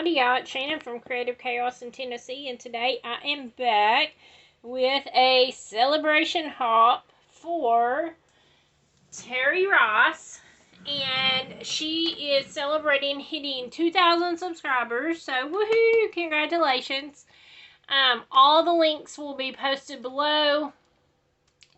Howdy y'all, it's Shannon from Creative Chaos in Tennessee, and today I am back with a celebration hop for Terry Ross, and she is celebrating hitting 2,000 subscribers, so woohoo, congratulations. All the links will be posted below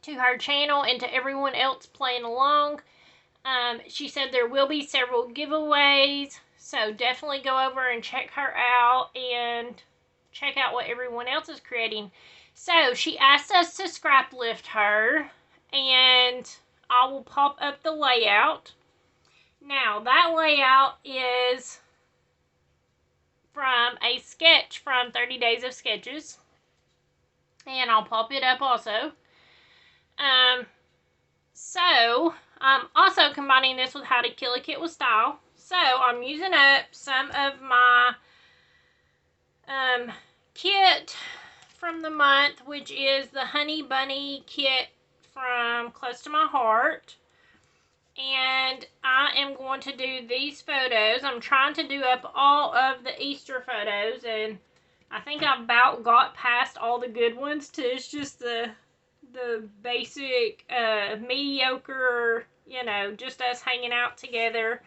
to her channel and to everyone else playing along. She said there will be several giveaways, so definitely go over and check her out and check out what everyone else is creating. So she asked us to scrap lift her, and I will pop up the layout. Now that layout is from a sketch from 30 Days of Sketches, and I'll pop it up also. So I'm also combining this with How to Kill a Kit with Style. So I'm using up some of my kit from the month, which is the Honey Bunny kit from Close to My Heart. And I am going to do these photos. I'm trying to do up all of the Easter photos, and I think I about got past all the good ones too. It's just the basic, mediocre, you know, just us hanging out together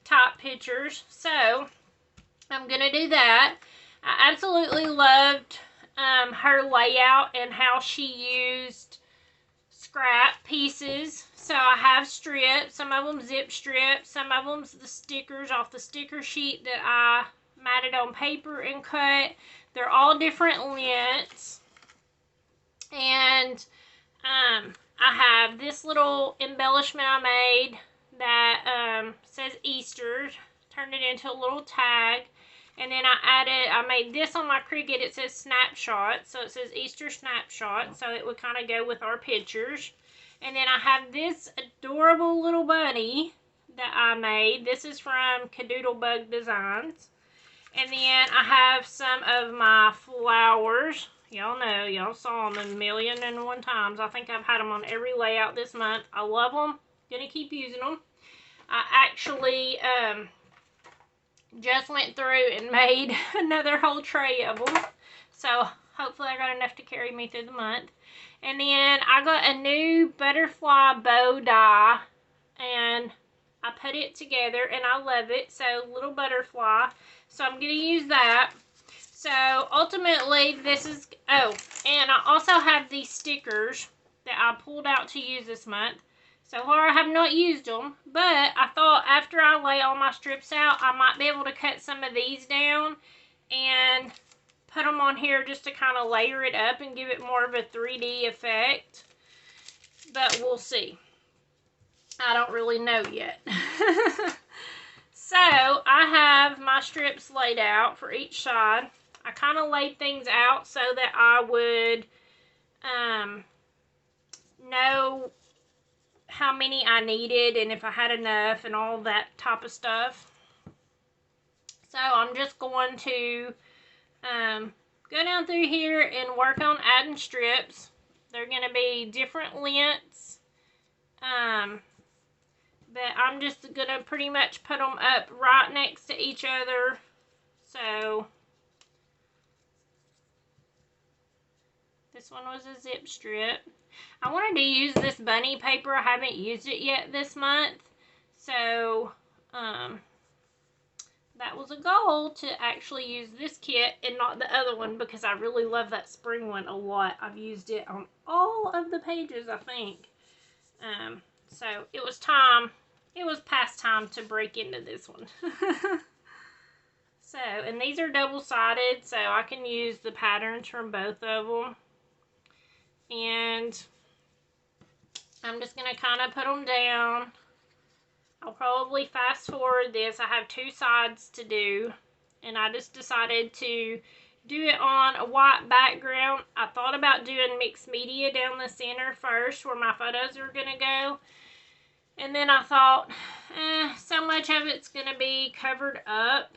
type pictures. So I'm gonna do that. I absolutely loved her layout and how she used scrap pieces. So I have strips, some of them zip strips, some of them the stickers off the sticker sheet that I matted on paper and cut. They're all different lengths. And I have this little embellishment I made that says Easter. Turned it into a little tag. And then I made this on my Cricut. It says Snapshot. So it says Easter Snapshot. So it would kind of go with our pictures. And then I have this adorable little bunny that I made. This is from Cadoodlebug Designs. And then I have some of my flowers. Y'all know, y'all saw them a million and one times. I think I've had them on every layout this month. I love them. Gonna keep using them. I actually just went through and made another whole tray of them. So hopefully I got enough to carry me through the month. And then I got a new butterfly bow die, and I put it together and I love it. So little butterfly. So I'm gonna use that. So ultimately this is, oh, and I also have these stickers that I pulled out to use this month. So far I have not used them, but I thought after I lay all my strips out, I might be able to cut some of these down and put them on here just to kind of layer it up and give it more of a 3D effect. But we'll see. I don't really know yet. So I have my strips laid out for each side. I kind of laid things out so that I would know how many I needed and if I had enough and all that type of stuff. So I'm just going to go down through here and work on adding strips. They're going to be different lengths. But I'm just going to pretty much put them up right next to each other. So this one was a zip strip. I wanted to use this bunny paper. I haven't used it yet this month. So that was a goal, to actually use this kit and not the other one, because I really love that spring one a lot. I've used it on all of the pages, I think. So it was time. It was past time to break into this one. So, and these are double-sided, so I can use the patterns from both of them. And I'm just going to kind of put them down. I'll probably fast forward this. I have two sides to do, and I just decided to do it on a white background. I thought about doing mixed media down the center first, where my photos are going to go. And then I thought, so much of it's going to be covered up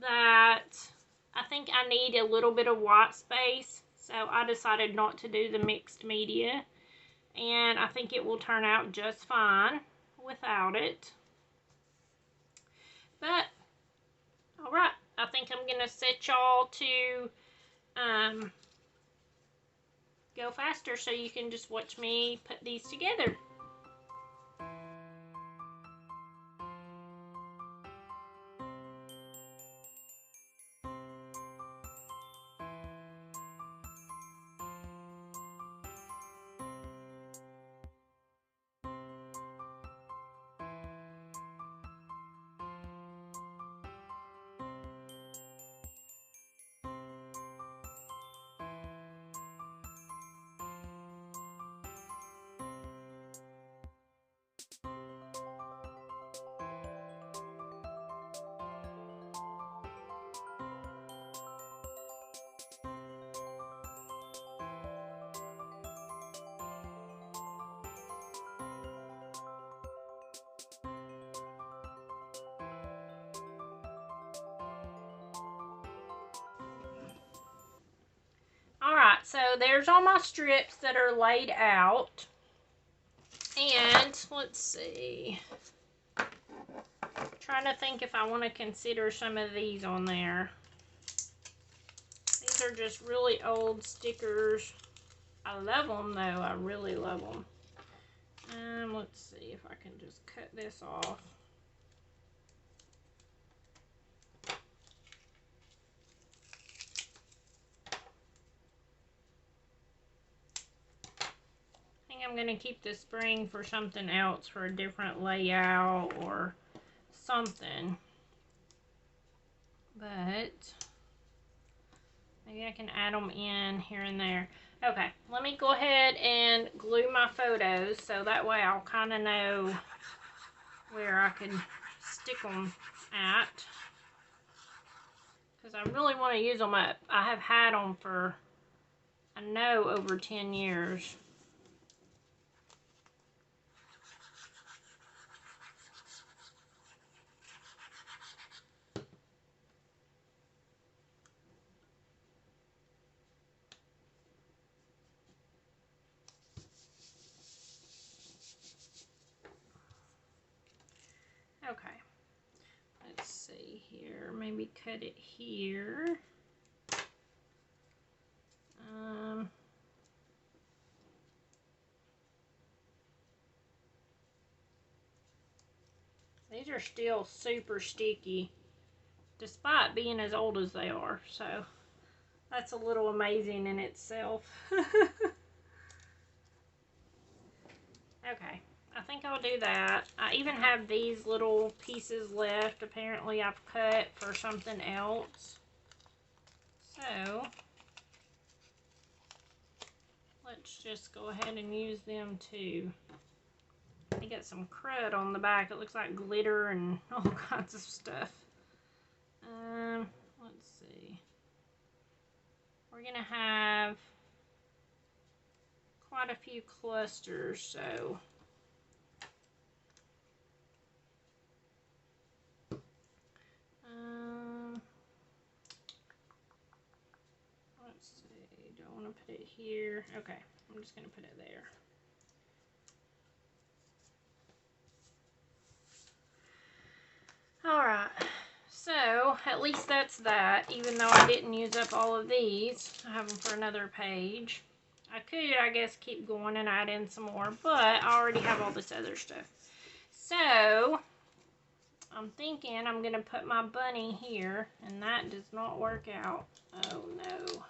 that I think I need a little bit of white space. So I decided not to do the mixed media. And I think it will turn out just fine without it. But, alright, I think I'm going to set y'all to go faster so you can just watch me put these together. Alright, so there's all my strips that are laid out. And let's see. I'm trying to think if I want to consider some of these on there. These are just really old stickers. I love them though. I really love them. Let's see if I can just cut this off. I think I'm going to keep the spring for something else, for a different layout or something. But maybe I can add them in here and there. Okay, let me go ahead and glue my photos so that way I'll kind of know where I can stick them at. Because I really want to use them up. I have had them for, I know, over 10 years. Okay, let's see here, maybe cut it here. These are still super sticky, despite being as old as they are, so that's a little amazing in itself. Okay. I think I'll do that. I even have these little pieces left. Apparently I've cut for something else. So, let's just go ahead and use them too. They got some crud on the back. It looks like glitter and all kinds of stuff. Let's see. We're going to have quite a few clusters, so let's see, do I want to put it here? Okay, I'm just going to put it there. Alright, so at least that's that, even though I didn't use up all of these. I have them for another page. I could, I guess, keep going and add in some more, but I already have all this other stuff. So, I'm thinking I'm going to put my bunny here, and that does not work out. Oh no.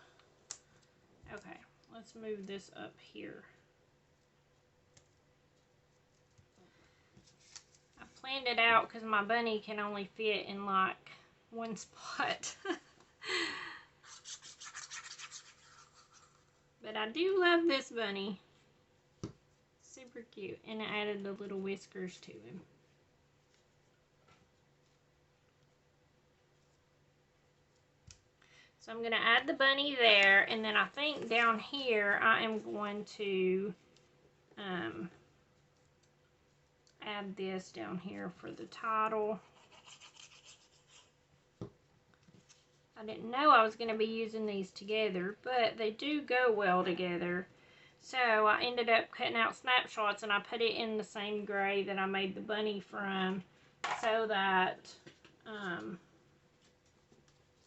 Okay, let's move this up here. I planned it out because my bunny can only fit in like one spot. But I do love this bunny. Super cute. And I added the little whiskers to him. So I'm going to add the bunny there, and then I think down here I am going to add this down here for the title. I didn't know I was going to be using these together, but they do go well together. So I ended up cutting out snapshots, and I put it in the same gray that I made the bunny from, so that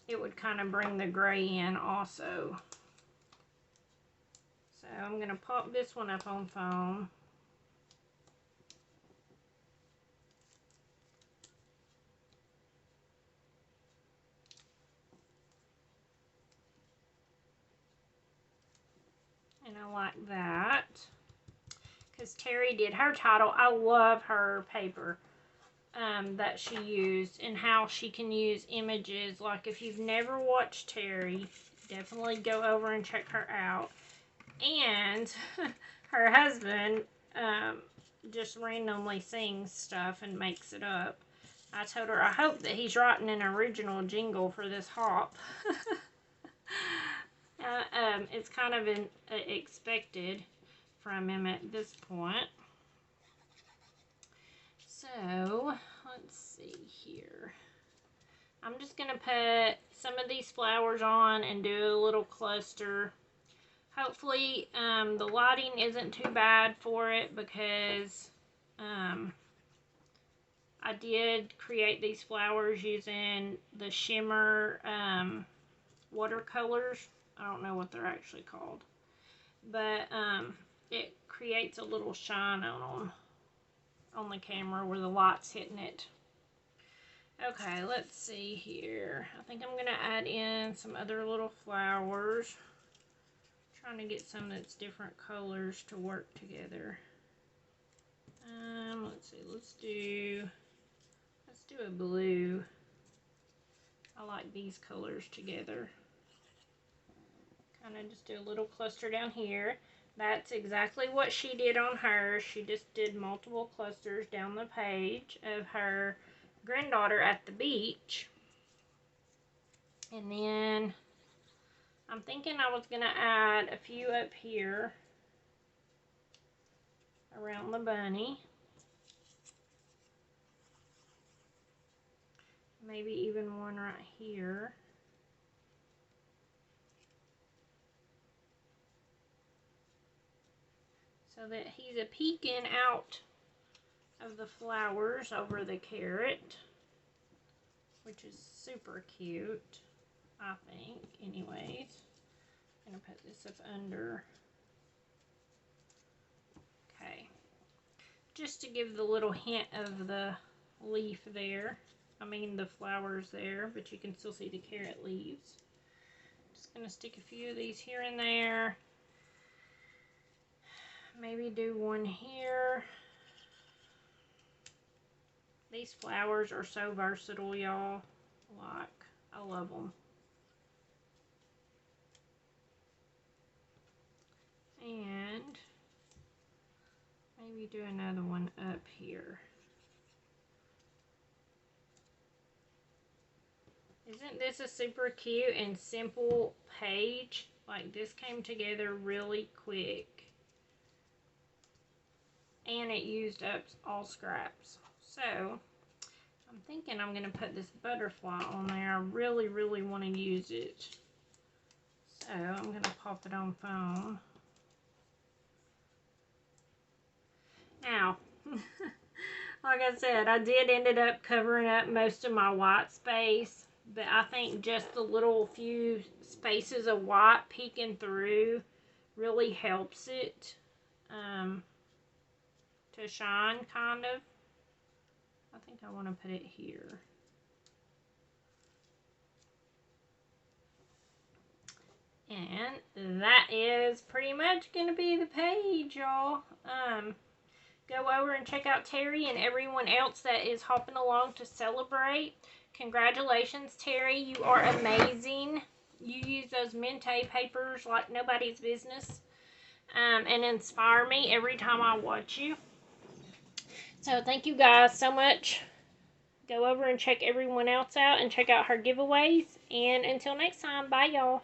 it would kind of bring the gray in also. So I'm going to pop this one up on foam. And I like that. Because Terry did her title. I love her paper that she used and how she can use images. Like if you've never watched Terry, definitely go over and check her out. And her husband just randomly sings stuff and makes it up. I told her I hope that he's writing an original jingle for this hop. It's kind of expected from him at this point. So, let's see here. I'm just going to put some of these flowers on and do a little cluster. Hopefully, the lighting isn't too bad for it because I did create these flowers using the shimmer watercolors. I don't know what they're actually called. But it creates a little shine on the camera where the light's hitting it. Okay, let's see here. I think I'm going to add in some other little flowers. Trying to get some that's different colors to work together. Let's see, let's do a blue. I like these colors together. Kind of just do a little cluster down here. That's exactly what she did on hers. She just did multiple clusters down the page of her granddaughter at the beach. And then I'm thinking I was going to add a few up here around the bunny. Maybe even one right here. So that he's a peeking out of the flowers over the carrot, which is super cute, I think, anyways. I'm going to put this up under. Okay. Just to give the little hint of the leaf there. I mean the flowers there, but you can still see the carrot leaves. Just going to stick a few of these here and there. Maybe do one here. These flowers are so versatile, y'all. Like, I love them. And maybe do another one up here. Isn't this a super cute and simple page? Like, this came together really quick. And it used up all scraps. So, I'm thinking I'm going to put this butterfly on there. I really, really want to use it. So, I'm going to pop it on foam. Now, like I said, I did ended up covering up most of my white space. But I think just the little few spaces of white peeking through really helps it. To shine, kind of. I think I want to put it here. And that is pretty much going to be the page, y'all. Go over and check out Terry and everyone else that is hopping along to celebrate. Congratulations, Terry. You are amazing. You use those Mente papers like nobody's business. And inspire me every time I watch you. So thank you guys so much. Go over and check everyone else out and check out her giveaways. And until next time, bye y'all.